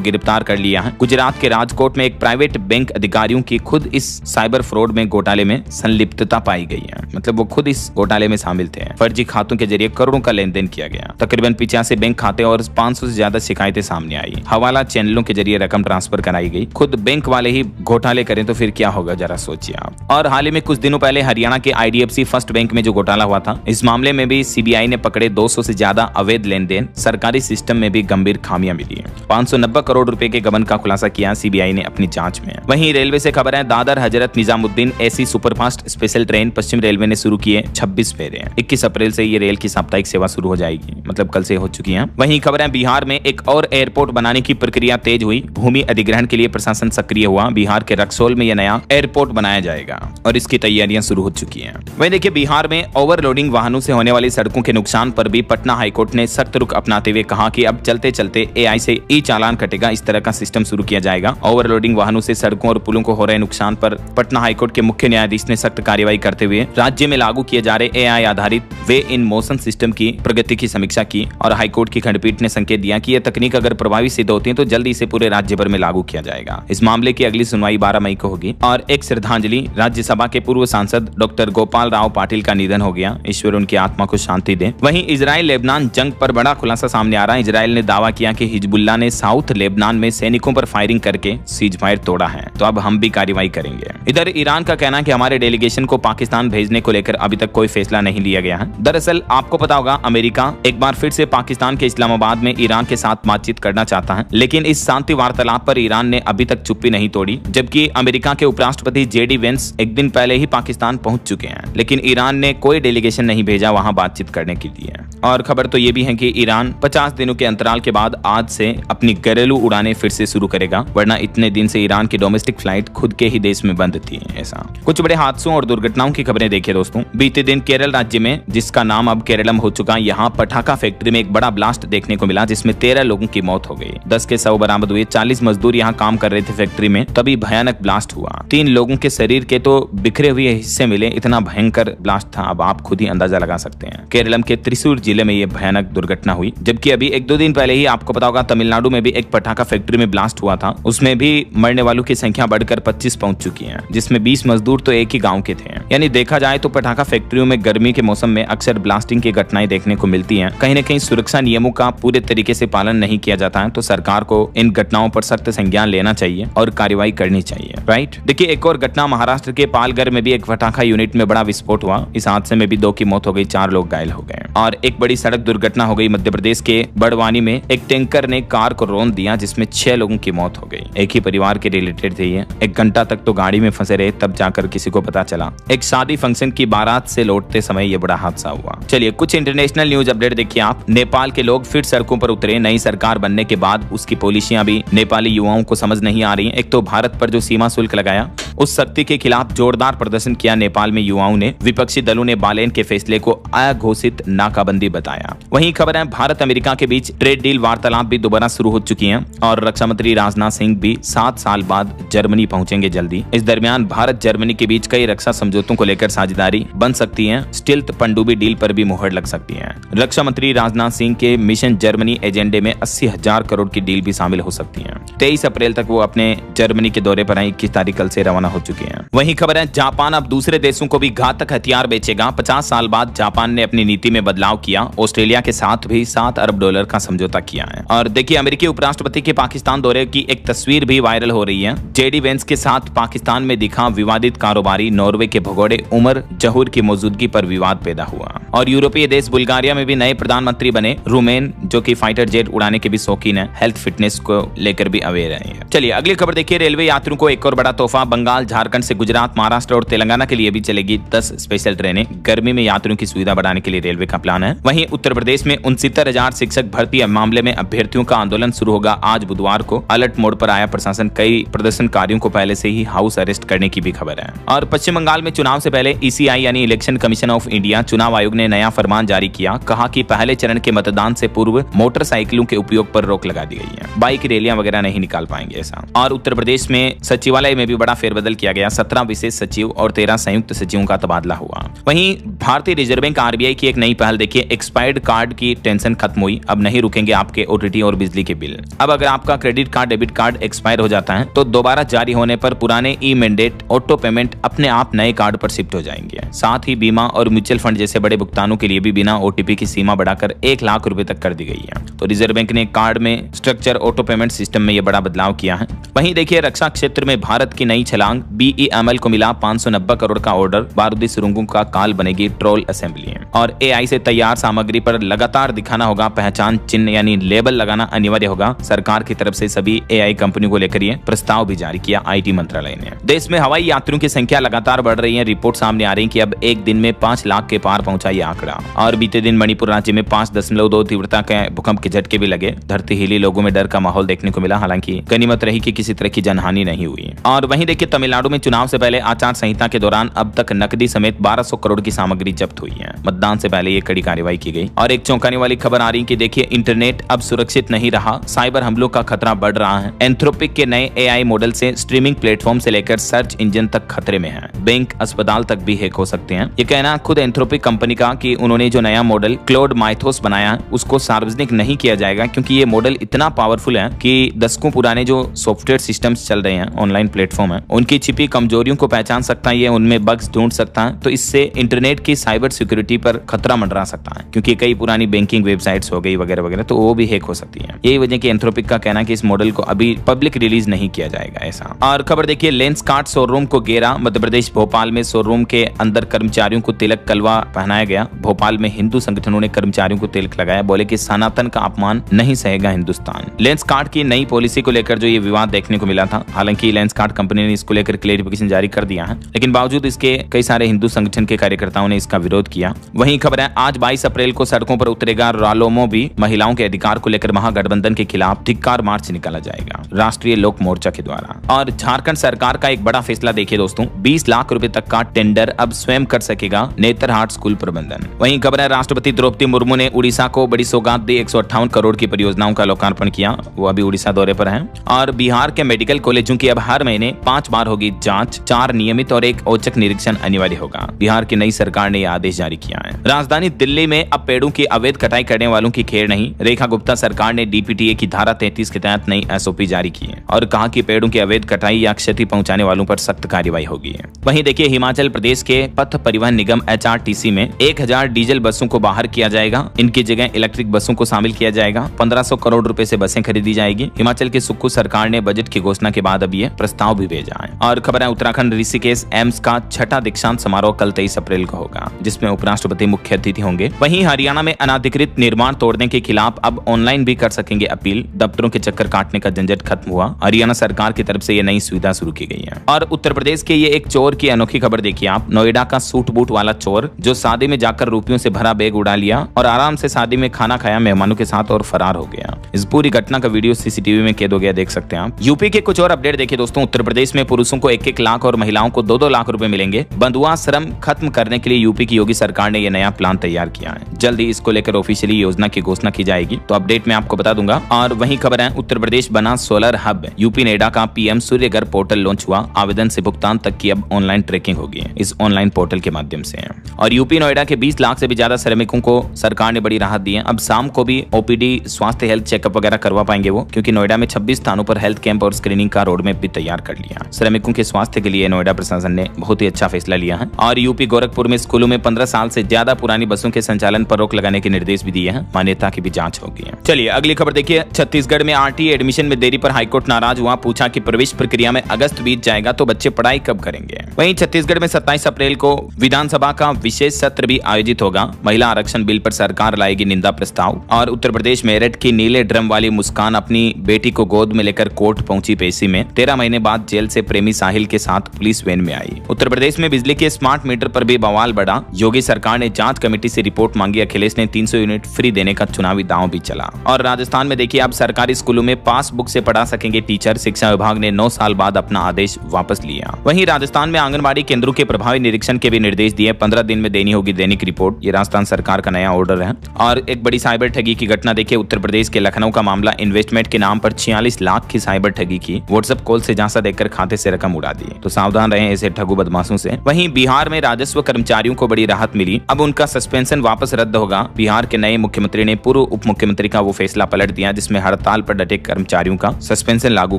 गिरफ्तार कर लिया है। गुजरात के राजकोट में एक प्राइवेट बैंक अधिकारियों की खुद इस साइबर फ्रॉड में घोटाले में संलिप्तता पाई गई है। मतलब वो खुद इस घोटाले में शामिल थे। फर्जी खातों के जरिए करोड़ों का लेन देन किया गया। तकरीबन 85 बैंक खाते और 500 से ज्यादा शिकायतें सामने आई। हवाला चैनलों के जरिए रकम ट्रांसफर कराई गई। खुद बैंक वाले ही घोटाले करें तो फिर क्या होगा, जरा सोचिए आप। और हाल ही में कुछ दिनों पहले हरियाणा के IDFC फर्स्ट बैंक में जो घोटाला हुआ था, इस मामले में भी CBI ने पकड़े 200 से ज्यादा अवैध लेन देन। सरकारी सिस्टम में भी गंभीर खामियां मिली है। 590 करोड़ रुपए के गबन का खुलासा किया CBI ने अपनी जांच में। वहीं रेलवे से खबर है, Dadar Hazrat Nizamuddin AC superfast special train पश्चिम रेलवे ने शुरू किए 26 फेरे। 21 अप्रैल से ये रेल की साप्ताहिक सेवा शुरू हो जाएगी, मतलब कल से हो चुकी है। वहीं खबर है, बिहार में एक और एयरपोर्ट बनाने की प्रक्रिया तेज हुई। भूमि अधिग्रहण के लिए प्रशासन सक्रिय हुआ। बिहार के रक्सौल में यह नया एयरपोर्ट बनाया जाएगा और इसकी तैयारियां शुरू हो चुकी हैं। वहीं देखिए, बिहार में ओवरलोडिंग वाहनों से होने वाली सड़कों के नुकसान पर भी पटना हाईकोर्ट ने सख्त रुख अपनाते हुए कहा कि अब चलते चलते AI से चालान कटेगा, इस तरह का सिस्टम शुरू किया जाएगा। ओवरलोडिंग वाहनों से सड़कों और पुलों को हो रहे नुकसान पर पटना हाईकोर्ट के मुख्य न्यायाधीश ने सख्त कार्रवाई करते हुए राज्य में लागू किए जा रहे AI आधारित वे इन मोशन सिस्टम की प्रगति की समीक्षा की और हाईकोर्ट की खंडपीठ ने संकेत दिया कि यह तकनीक अगर प्रभावी सिद्ध होती है तो जल्द इसे पूरे राज्य भर में लागू किया जाएगा। इस मामले की अगली सुनवाई 12 मई को होगी। और एक श्रद्धांजलि, राज्यसभा के पूर्व सांसद डॉक्टर गोपाल राव पाटिल का निधन हो गया। ईश्वर उनकी आत्मा को शांति दे। वहीं इजराइल लेबनान जंग पर बड़ा खुलासा सामने आ रहा है। इजराइल ने दावा किया कि हिजबुल्लाह ने साउथ लेबनान में सैनिकों पर फायरिंग करके सीजफायर तोड़ा है, तो अब हम भी कार्रवाई करेंगे। इधर ईरान का कहना है कि हमारे डेलीगेशन को पाकिस्तान भेजने को लेकर अभी तक कोई फैसला नहीं लिया गया है। दरअसल आपको पता होगा, अमेरिका एक बार फिर से पाकिस्तान के इस्लामाबाद में ईरान के साथ बातचीत करना चाहता है, लेकिन इस शांति वार्तालाप पर ईरान ने अभी तक चुप्पी नहीं तोड़ी। जबकि अमेरिका के उपराष्ट्रपति JD वेंस एक दिन पहले ही पाकिस्तान पहुंच चुके हैं, लेकिन ईरान ने कोई डेलीगेशन नहीं भेजा वहां बातचीत करने के लिए। और खबर तो ये भी है कि ईरान 50 दिनों के अंतराल के बाद आज से अपनी घरेलू उड़ानें फिर से शुरू करेगा, वरना इतने दिन से ईरान की डोमेस्टिक फ्लाइट खुद के ही देश में बंद थी। ऐसा कुछ बड़े हादसों और दुर्घटनाओं की खबरें देखिए दोस्तों। बीते दिन केरल राज्य में, जिसका नाम अब केरलम हो चुका, यहाँ पटाखा फैक्ट्री में एक बड़ा ब्लास्ट देखने को मिला, जिसमें 13 लोगों की मौत हो गई। 10 के शव बरामद हुए। 40 मजदूर यहाँ काम कर रहे थे फैक्ट्री में, तभी भयानक ब्लास्ट हुआ। 3 लोगों के शरीर के तो बिखरे हुए हिस्से मिले। इतना भयंकर ब्लास्ट था, अब आप खुद ही अंदाजा लगा सकते हैं। केरलम के त्रिशूर जिले में ये भयानक दुर्घटना हुई। जबकि अभी 1-2 दिन पहले ही आपको पता होगा, तमिलनाडु में भी एक पटाखा फैक्ट्री में ब्लास्ट हुआ था। उसमें भी मरने वालों की संख्या बढ़कर 25 पहुंच चुकी है, जिसमें 20 मजदूर तो एक ही गांव के थे। यानी देखा जाए तो पटाखा फैक्ट्रियों में गर्मी के मौसम में अक्सर ब्लास्टिंग की घटनाएं देखने को मिलती हैं। कहीं न कहीं सुरक्षा नियमों का पूरे तरीके से पालन नहीं किया जाता है, तो सरकार को इन घटनाओं पर सख्त संज्ञान लेना चाहिए और कार्रवाई करनी चाहिए। राइट। देखिए, एक और घटना महाराष्ट्र के पालघर में भी एक पटाखा यूनिट में बड़ा विस्फोट हुआ। इस हादसे में भी 2 की मौत हो गई, 4 लोग घायल हो गए। और एक बड़ी सड़क दुर्घटना हो गई मध्य प्रदेश के बड़वानी में। एक टैंकर ने कार को रौंद दिया, जिसमें 6 लोगों की मौत हो गई। एक ही परिवार के रिलेटेड थे ये। 1 घंटा तक तो गाड़ी में फंसे रहे, तब जाकर किसी को पता चला। एक शादी फंक्शन की बारात से लौटते समय ये बड़ा हादसा हुआ। चलिए कुछ इंटरनेशनल न्यूज अपडेट देखिए आप। नेपाल के लोग फिर सड़कों पर उतरे। नई सरकार बनने के बाद उसकी पॉलिसियां भी नेपाली युवाओं को समझ नहीं आ रही हैं। एक तो भारत पर जो सीमा शुल्क लगाया, उस शक्ति के खिलाफ जोरदार प्रदर्शन किया नेपाल में युवाओं ने। विपक्षी दलों ने बालेन के फैसले को अघोषित नाकाबंदी बताया। वहीं खबर है, भारत अमेरिका के बीच ट्रेड डील वार्तालाप भी दोबारा शुरू हो चुकी हैं और रक्षा मंत्री राजनाथ सिंह भी 7 साल बाद जर्मनी पहुंचेंगे जल्दी। इस दरमियान भारत जर्मनी के बीच कई रक्षा समझौतों को लेकर साझेदारी बन सकती है। स्टिल्थ पनडुब्बी डील पर भी मुहर लग सकती है। रक्षा मंत्री राजनाथ सिंह के मिशन जर्मनी एजेंडे में 80,000 करोड़ की डील भी शामिल हो सकती है। 23 अप्रैल तक वो अपने जर्मनी के दौरे पर 21 तारीख कल से रवाना हो चुके हैं। वहीं खबर है, जापान अब दूसरे देशों को भी घातक हथियार बेचेगा। 50 साल बाद जापान ने अपनी नीति में बदलाव किया। ऑस्ट्रेलिया के साथ भी $7 अरब का समझौता किया है। और देखिए, अमेरिकी उपराष्ट्रपति के पाकिस्तान दौरे की एक तस्वीर भी वायरल हो रही है। JD वेंस के साथ पाकिस्तान में दिखा विवादित कारोबारी। नॉर्वे के भगोड़े उमर जहूर की मौजूदगी पर विवाद पैदा हुआ। और यूरोपीय देश बुल्गारिया में भी नए प्रधानमंत्री बने रूमेन, जो कि फाइटर जेट उड़ाने के भी शौकीन है। हेल्थ फिटनेस को लेकर भी अवेयर है। चलिए अगली खबर देखिए। रेलवे यात्रियों को एक और बड़ा तोहफा। बंगाल, झारखंड से गुजरात, महाराष्ट्र और तेलंगाना के लिए भी चलेगी 10 स्पेशल ट्रेनें। गर्मी में यात्रियों की सुविधा बढ़ाने के लिए रेलवे का प्लान है। वहीं उत्तर प्रदेश में 69,000 शिक्षक भर्ती मामले में अभ्यर्थियों का आंदोलन शुरू होगा आज बुधवार को। अलर्ट मोड पर आया प्रशासन। कई प्रदर्शनकारियों को पहले से ही हाउस अरेस्ट करने की भी खबर है। और पश्चिम बंगाल में चुनाव से पहले ECI यानी इलेक्शन कमीशन ऑफ इंडिया चुनाव आयोग ने नया फरमान जारी किया। कहा कि पहले चरण के मतदान से पूर्व मोटरसाइकिलों के उपयोग पर रोक लगा दी गई है। बाइक रैलियां वगैरह नहीं निकाल पाएंगे ऐसा। और उत्तर प्रदेश में सचिवालय में भी बड़ा फेरबदल बदल किया गया, 17 विशेष सचिव और 13 संयुक्त सचिवों का तबादला हुआ। वहीं भारतीय रिजर्व बैंक आरबीआई की एक नई पहल देखिए, एक्सपायर्ड कार्ड की टेंशन खत्म हुई। अब नहीं रुकेंगे आपके ओटीटी और बिजली के बिल। अब अगर आपका credit card, debit card expire हो जाता है तो दोबारा जारी होने पर पुराने ई मैंडेट ऑटो पेमेंट अपने आप नए कार्ड पर शिफ्ट हो जाएंगे। साथ ही बीमा और म्यूचुअल फंड जैसे बड़े भुगतानों के लिए भी बिना ओटीपी की सीमा बढ़ाकर 1 लाख रुपए तक कर दी गई है। तो रिजर्व बैंक ने कार्ड में स्ट्रक्चर ऑटो पेमेंट सिस्टम में यह बड़ा बदलाव किया है। वहीं देखिए, रक्षा क्षेत्र में भारत की नई छलांग, बीईएमएल को मिला 590 करोड़ का ऑर्डर, बारूदी सुरंगों का काल बनेगी ट्रोल असेंबली। और एआई से तैयार सामग्री पर लगातार दिखाना होगा पहचान चिन्ह, यानी लेबल लगाना अनिवार्य होगा। सरकार की तरफ से सभी एआई कंपनियों को लेकर यह प्रस्ताव भी जारी किया आईटी मंत्रालय ने। देश में हवाई यात्रियों की संख्या लगातार बढ़ रही है। रिपोर्ट सामने आ रही है कि अब एक दिन में 5 लाख के पार पहुंचा यह आंकड़ा। और बीते दिन मणिपुर राज्य में 5.2 तीव्रता के भूकंप के झटके भी लगे। धरती हिली, लोगों में डर का माहौल देखने को मिला। हालांकि गनीमत रही कि किसी तरह की जनहानि नहीं हुई। और वहीं देखिए, तमिलनाडु में चुनाव से पहले आचार संहिता के दौरान अब तक नकदी समेत 1200 करोड़ की सामग्री जब्त हुई है। मतदान से पहले ये कड़ी कार्रवाई की गई। और एक चौंकाने वाली खबर आ रही है कि देखिए, इंटरनेट अब सुरक्षित नहीं रहा, साइबर हमलों का खतरा बढ़ रहा है। एंथ्रोपिक के नए एआई मॉडल से स्ट्रीमिंग प्लेटफॉर्म से लेकर सर्च इंजन तक खतरे में है। बैंक, अस्पताल तक भी हैक हो सकते हैं। ये कहना खुद एंथ्रोपिक कंपनी का कि उन्होंने जो नया मॉडल क्लाउड माइथोस बनाया है उसको सार्वजनिक नहीं किया जाएगा, क्योंकि ये मॉडल इतना पावरफुल है कि दशकों पुराने जो सॉफ्टवेयर सिस्टम्स चल रहे हैं, ऑनलाइन प्लेटफॉर्म है, उनकी छिपी कमजोरियों को पहचान सकता है, ये उनमें बग्स ढूंढ सकता है। तो इससे इंटरनेट की साइबर सिक्योरिटी पर खतरा मंडरा सकता है, क्योंकि कई पुरानी बैंकिंग वेबसाइट्स हो गई वगैरह वगैरह, तो वो भी हैक हो सकती है। यही वजह की एंथ्रोपिक का कहना है कि इस मॉडल को अभी पब्लिक रिलीज नहीं किया जाएगा ऐसा। और खबर देखिए, लेंसकार्ट शोरूम को घेरा। मध्य प्रदेश भोपाल में शोरूम के अंदर कर्मचारियों को तिलक कलवा पहनाया गया। भोपाल में हिंदू संगठनों ने कर्मचारियों को तिलक लगाया, बोले कि सनातन का अपमान नहीं सहेगा हिंदुस्तान। लेंसकार्ट की नई पॉलिसी को लेकर जो ये विवाद देखने को मिला था, हालांकि लेंसकार्ट कंपनी ने इसको लेकर क्लेरिफिकेशन जारी कर दिया है, लेकिन बावजूद इसके कई सारे हिंदू संगठन के कार्यकर्ताओं ने इसका विरोध किया। वहीं खबर है, आज 22 अप्रैल को सड़कों पर उतरेगा रालोमो भी। महिलाओं के अधिकार को लेकर महागठबंधन के खिलाफ धिक्कार मार्च निकाला जाएगा राष्ट्रीय लोक मोर्चा के द्वारा। और झारखंड सरकार का एक बड़ा फैसला देखिए दोस्तों, 20 लाख रुपए तक का टेंडर अब स्वयं कर सकेगा नेतरहाट स्कूल प्रबंधन। वहीं खबर है, राष्ट्रपति द्रौपदी मुर्मू ने उड़ीसा को बड़ी सौगात दी। 158 करोड़ की परियोजनाओं का लोकार्पण किया। वो अभी उड़ीसा दौरे पर हैं। और बिहार के मेडिकल कॉलेजों की अब हर महीने 5 बार होगी जांच, 4 नियमित और 1 औचक निरीक्षण अनिवार्य होगा। बिहार की नई सरकार ने यह आदेश जारी किया है। राजधानी दिल्ली में अब पेड़ों की अवैध कटाई करने वालों की खेर नहीं। रेखा गुप्ता सरकार ने डीपीटीए की धारा 33 के तहत नई एसओपी जारी की है और कहा कि पेड़ों की अवैध कटाई या क्षति पहुंचाने वालों पर सख्त कार्रवाई होगी। वहीं देखिए, हिमाचल प्रदेश के पथ परिवहन निगम एचआरटीसी में 1000 डीजल बसों को बाहर किया जाएगा। इनकी जगह इलेक्ट्रिक बसों को शामिल किया जाएगा। 1500 करोड़ रुपए से बसें खरीदी जाएगी। हिमाचल की सुक्खू सरकार ने बजट की घोषणा के बाद अब ये प्रस्ताव भी भेजा है। और खबर है, उत्तराखंड ऋषिकेश एम्स का 6ठा दीक्षांत समारोह कल 23 अप्रैल को होगा, जिसमें उपराष्ट्रपति मुख्य अतिथि होंगे। वहीं हरियाणा में अनाधिकृत निर्माण तोड़ने के खिलाफ अब ऑनलाइन भी कर सकेंगे अपील। दफ्तरों के चक्कर काटने का झंझट खत्म हुआ। हरियाणा सरकार की तरफ से ये नई सुविधा शुरू की गई है। और उत्तर प्रदेश के ये एक चोर की अनोखी खबर देखिए आप। नोएडा का सूट बूट वाला चोर जो शादी में जाकर रुपयों से भरा बैग उड़ा लिया और आराम से शादी में खाना खाया मेहमानों के साथ और फरार हो गया। इस पूरी घटना का वीडियो सीसीटीवी में कैद हो गया, देख सकते हैं आप। यूपी के कुछ और अपडेट देखिए दोस्तों। उत्तर प्रदेश में पुरुषों को 1-1 लाख और महिलाओं को 2-2 लाख रुपए मिलेंगे। बंधुआ श्रम खत्म करने के लिए यूपी की योगी सरकार ने यह नया प्लान तैयार किया है। जल्द ही इसको लेकर ऑफिशियली योजना की घोषणा की जाएगी, तो अपडेट में आपको बता दूंगा। और वहीं खबर है, उत्तर प्रदेश बना सोलर हब। यूपी नोएडा का पीएम सूर्य घर पोर्टल लॉन्च हुआ। आवेदन से भुगतान तक की अब ऑनलाइन ट्रैकिंग होगी इस ऑनलाइन पोर्टल के माध्यम से। और यूपी नोएडा के 20 लाख से भी ज्यादा श्रमिकों को सरकार ने बड़ी राहत दी है। अब शाम को भी ओपीडी, स्वास्थ्य, हेल्थ चेकअप वगैरह करवा पाएंगे वो, क्योंकि नोएडा में 26 स्थानों पर हेल्थ कैंप और स्क्रीनिंग का रोड मैप भी तैयार कर लिया। श्रमिकों के स्वास्थ्य के लिए नोएडा प्रशासन ने बहुत ही अच्छा फैसला लिया है। और यूपी गोरखपुर में स्कूलों में 15 साल से ज्यादा पुरानी बसों के संचालन पर रोक लगाने के निर्देश भी दिए हैं। मान्यता की भी जांच होगी। चलिए अगली खबर देखिए। छत्तीसगढ़ में आरटी एडमिशन में देरी पर हाईकोर्ट नाराज हुआ। पूछा कि प्रवेश प्रक्रिया में अगस्त बीत जाएगा तो बच्चे पढ़ाई कब करेंगे। वहीं छत्तीसगढ़ में 27 अप्रैल को विधानसभा का विशेष सत्र भी आयोजित होगा। महिला आरक्षण बिल पर सरकार लाएगी निंदा प्रस्ताव। और उत्तर प्रदेश मेरठ की नीले ड्रम वाली मुस्कान अपनी बेटी को गोद में लेकर कोर्ट पहुंची पेशी में। 13 महीने बाद जेल से प्रेमी साहिल के साथ पुलिस वैन में आई। उत्तर प्रदेश में बिजली के स्मार्ट मीटर पर भी बवाल बढ़ा। योगी सरकार ने जांच कमेटी से रिपोर्ट मांगी। अखिलेश ने 300 यूनिट फ्री देने का चुनावी दांव भी चला। और राजस्थान में देखिए, अब सरकारी स्कूलों में पासबुक से पढ़ा सकेंगे टीचर। शिक्षा विभाग ने 9 साल बाद अपना आदेश वापस लिया। वहीं राजस्थान में आंगनबाड़ी केंद्रों के प्रभावी निरीक्षण के भी निर्देश दिए। 15 दिन में देनी होगी दैनिक रिपोर्ट। ये राजस्थान सरकार का नया ऑर्डर है। और एक बड़ी साइबर ठगी की घटना देखिए। उत्तर प्रदेश के लखनऊ का मामला। इन्वेस्टमेंट के नाम पर 46 लाख की साइबर ठगी की, व्हाट्सएप कॉल से झांसा देकर खाते से रकम उड़ा दी। तो सावधान रहें ऐसे ठगू बदमाशों से। वहीं बिहार में राजस्व कर्मचारियों को बड़ी राहत मिली, अब उनका सस्पेंशन वापस रद्द होगा। बिहार के नए मुख्यमंत्री ने पूर्व उप मुख्यमंत्री का वो फैसला पलट दिया जिसमें हड़ताल पर डटे कर्मचारियों का सस्पेंशन लागू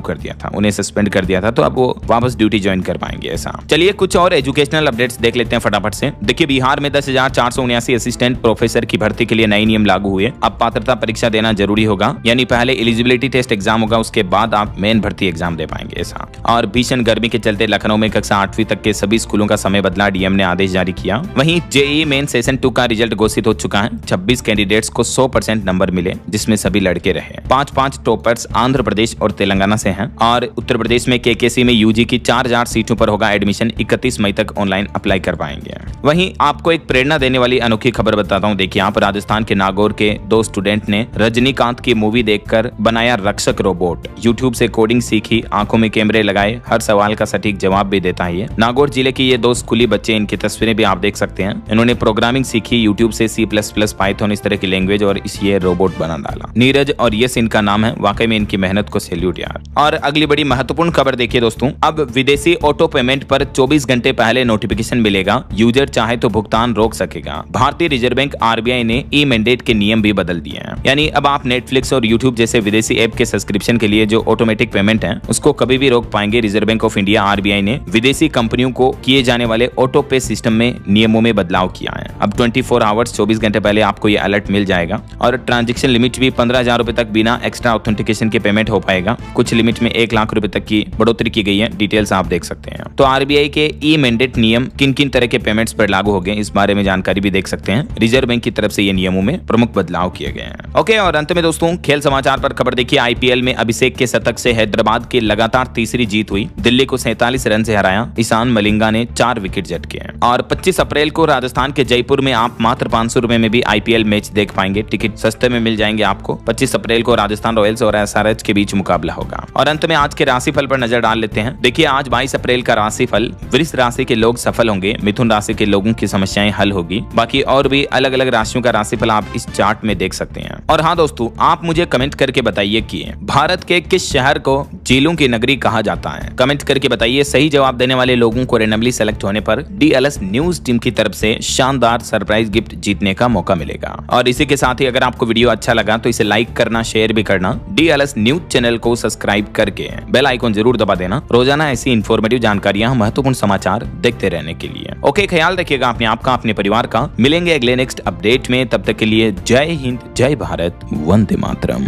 कर दिया था, उन्हें सस्पेंड कर दिया था, तो अब वो वापस ड्यूटी ज्वाइन कर पाएंगे। ऐसा चलिए कुछ और एजुकेशनल अपडेट्स देख लेते हैं फटाफट से। देखिए बिहार में 10,479 असिस्टेंट प्रोफेसर की भर्ती के लिए नए नियम लागू हुए। अब पात्रता परीक्षा देना जरूरी होगा, यानी पहले एलिजिबिलिटी टेस्ट एग्जाम होगा, उसके बाद आप मेन भर्ती एग्जाम दे पाएंगे। ऐसा और भीषण गर्मी के चलते लखनऊ में कक्षा 8वीं तक के सभी स्कूलों का समय बदला, डीएम ने आदेश जारी किया। वहीं जेईई मेन सेशन 2 का रिजल्ट घोषित हो चुका है। 26 कैंडिडेट्स को 100% नंबर मिले, जिसमें सभी लड़के रहे। 5 टॉपर्स आंध्र प्रदेश और तेलंगाना से हैं और उत्तर प्रदेश में केकेसी में यूजी की 4000 सीटों पर होगा एडमिशन। 31 मई तक ऑनलाइन अप्लाई कर पाएंगे। वहीं आपको एक प्रेरणा देने वाली अनोखी खबर बताता हूं। देखिए आप राजस्थान के नागौर के 2 स्टूडेंट ने रजनीकांत की मूवी देखकर बनाया रक्षक रोबोट। यूट्यूब से कोडिंग सीखी, आंखों में कैमरे लगाए, हर सवाल का सटीक जवाब भी देता है। ये नागौर जिले के ये 2 स्कूली बच्चे, इनकी तस्वीरें भी आप देख सकते हैं। इन्होंने प्रोग्रामिंग सीखी यूट्यूब से, C++, पाइथन, इस तरह की लैंग्वेज, और इस ये रोबोट बना डाला। नीरज और यस इनका नाम है। वाकई में इनकी मेहनत को सैल्यूट यार। और अगली बड़ी महत्वपूर्ण खबर देखिए दोस्तों, अब विदेशी ऑटो पेमेंट पर 24 घंटे पहले नोटिफिकेशन मिलेगा। यूजर चाहे तो भुगतान रोक सकेगा। भारतीय रिजर्व बैंक RBI ने ई मैंडेट के नियम भी बदल दिए हैं, यानी अब आप नेटफ्लिक्स और यूट्यूब जैसे विदेशी ऐप के सब्सक्रिप्शन के लिए जो ऑटोमेटिक पेमेंट है उसको कभी भी रोक पाएंगे। Reserve bank of India RBI ने विदेशी कंपनियों को किए जाने वाले ऑटो पे सिस्टम में नियमों में बदलाव किया है। अब 24 आवर्स 24 घंटे पहले आपको ये अलर्ट मिल जाएगा और ट्रांजेक्शन लिमिट भी 15,000 रुपए तक बिना एक्स्ट्रा ऑथेंटिकेशन के पेमेंट हो पाएगा। कुछ लिमिट में 1 लाख रुपए तक की बढ़ोतरी की गई है। डिटेल्स आप देख सकते हैं। तो RBI के ई मैंडेट नियम किन किन तरह के पेमेंट्स पर लागू हो गए, इस बारे में जानकारी भी देख सकते हैं। रिजर्व बैंक की तरफ से ये नियमों में प्रमुख बदलाव किए गए हैं। ओके, और अंत में दोस्तों खेल समाचार पर खबर देखिए। IPL में अभिषेक के शतक से हैदराबाद की लगातार तीसरी जीत हुई। दिल्ली को 47 रन से हराया। ईशान मलिंगा ने 4 विकेट झटके। और 25 अप्रैल को राजस्थान के जयपुर में आप मात्र 500 रुपए में भी IPL मैच देख पाएंगे। टिकट सस्ते में मिल जाएंगे आपको। 25 अप्रैल को राजस्थान रॉयल्स और SRH के बीच मुकाबला होगा। और अंत में आज के राशिफल पर नजर डाल लेते हैं। देखिए आज 22 अप्रैल का राशिफल, वृष राशि के लोग सफल होंगे, मिथुन राशि के लोगों की समस्याएं हल होगी। बाकी और भी अलग अलग राशियों का राशिफल आप इस चार्ट में देख सकते हैं। और हाँ दोस्तों, आप मुझे कमेंट करके बताइए कि भारत के किस शहर को झीलों की नगरी कहा जाता है। कमेंट करके बताइए। सही जवाब देने वाले लोगों को रैंडमली सेलेक्ट होने पर DLS न्यूज टीम की तरफ से शानदार सरप्राइज गिफ्ट जीतने का मौका मिलेगा। और इसी के साथ ही अगर आपको वीडियो अच्छा लगा तो इसे लाइक करना, शेयर भी करना। DLS न्यूज चैनल को सब्सक्राइब करके बेल आइकन जरूर दबा देना, रोजाना ऐसी इंफॉर्मेटिव जानकारियां, महत्वपूर्ण समाचार देखते रहने के लिए। ओके, ख्याल रखिएगा अपने आपका, अपने परिवार का। मिलेंगे अगले नेक्स्ट अपडेट में, तब तक के लिए जय हिंद, जय भारत, वंदे मातरम।